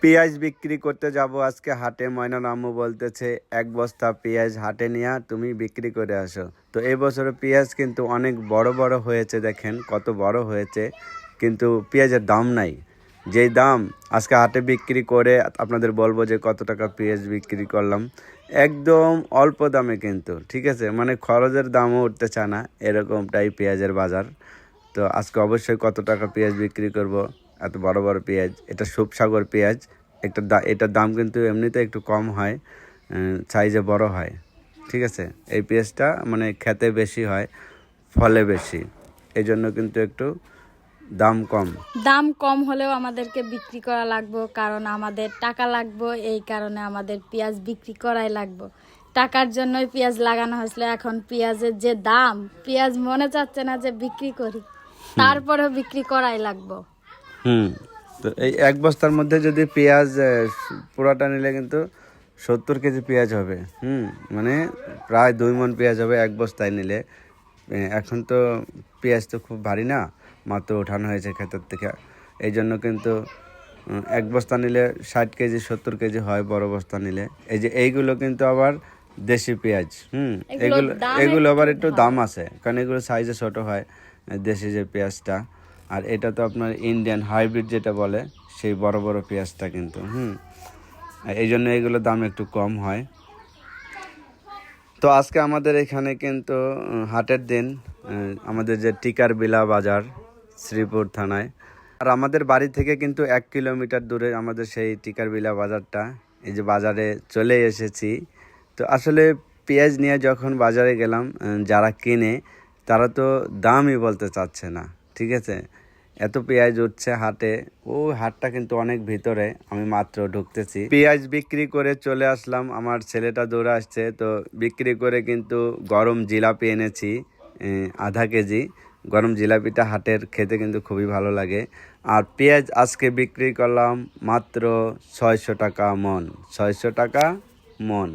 পেঁয়াজ বিক্রি করতে যাব আজকে হাটে। ময়নার আম্মু বলতেছে 1 বস্তা পেঁয়াজ হাটে নিয়ে তুমি বিক্রি করে আসো। তো এই বছরে পেঁয়াজ কিন্তু অনেক বড় বড় হয়েছে, দেখেন কত বড় হয়েছে, কিন্তু পেঁয়াজের দাম নাই। যেই দাম আজকে হাটে বিক্রি করে আপনাদের বলবো যে কত টাকা পেঁয়াজ বিক্রি করলাম, একদম অল্প দামে কিন্তু, ঠিক আছে, মানে খরচের দামও উঠতে চায় না, এরকমটাই পেঁয়াজের বাজার। তো আজকে অবশ্যই কত টাকা পেঁয়াজ বিক্রি করব, এত বড় বড় পেঁয়াজ, এটা সুপসাগর পেঁয়াজ। এটার দাম কিন্তু এমনিতে একটু কম হয়, সাইজে বড় হয়, ঠিক আছে। এই পেঁয়াজটা মানে খেতে বেশি হয়, ফলে বেশি, এই জন্য কিন্তু একটু দাম কম। দাম কম হলেও আমাদেরকে বিক্রি করা লাগবে, কারণ আমাদের টাকা লাগবে, এই কারণে আমাদের পেঁয়াজ বিক্রি করাই লাগবে। টাকার জন্যই পেঁয়াজ লাগানো হয়েছিল। এখন পেঁয়াজের যে দাম, পেঁয়াজ মনে চাচ্ছে না যে বিক্রি করি, তারপরেও বিক্রি করাই লাগবে। তো এই 1 বস্তার মধ্যে যদি পেঁয়াজ পুরাটা নিলে কিন্তু 70 কেজি পেঁয়াজ হবে। মানে প্রায় 2 মণ পেঁয়াজ হবে 1 বস্তায় নিলে। এখন তো পেঁয়াজ তো খুব ভারী না, মাত্র ওঠানো হয়েছে ক্ষেতের থেকে, এই জন্য কিন্তু 1 বস্তা নিলে 60 কেজি 70 কেজি হয় বড় বস্তা নিলে। এই যে এইগুলো কিন্তু আবার দেশি পেঁয়াজ। এগুলো আবার একটু দাম আছে, কারণ এগুলো সাইজে ছোট হয়, দেশি যে পেঁয়াজটা। আর এটা তো আপনার ইন্ডিয়ান হাইব্রিড যেটা বলে, সেই বড় বড় পেঁয়াজটা কিন্তু এই জন্য এগুলোর দাম একটু কম হয়। তো আজকে আমাদের এখানে কিন্তু হাটের দিন, আমাদের যে টিকার বিলা বাজার, শ্রীপুর থানায়। আর আমাদের বাড়ি থেকে কিন্তু 1 কিলোমিটার দূরে আমাদের সেই টিকার বিলা বাজারটা। এই যে বাজারে চলে এসেছি। তো আসলে পেঁয়াজ নিয়ে যখন বাজারে গেলাম, যারা কিনে তারা তো দামই বলতে চাচ্ছে না, ঠিক আছে। এত পেঁয়াজ উঠছে হাটে, ও হাটটা কিন্তু অনেক ভিতরে, আমি মাত্র ঢুকতেছি। পেঁয়াজ বিক্রি করে চলে আসলাম, আমার ছেলেটা দৌড়ে আসছে। তো বিক্রি করে কিন্তু গরম জিলাপি এনেছি, আধা কেজি। গরম জিলাপিটা হাটের খেতে কিন্তু খুবই ভালো লাগে। আর পেঁয়াজ আজকে বিক্রি করলাম মাত্র 600 টাকা মণ, 600 টাকা মণ।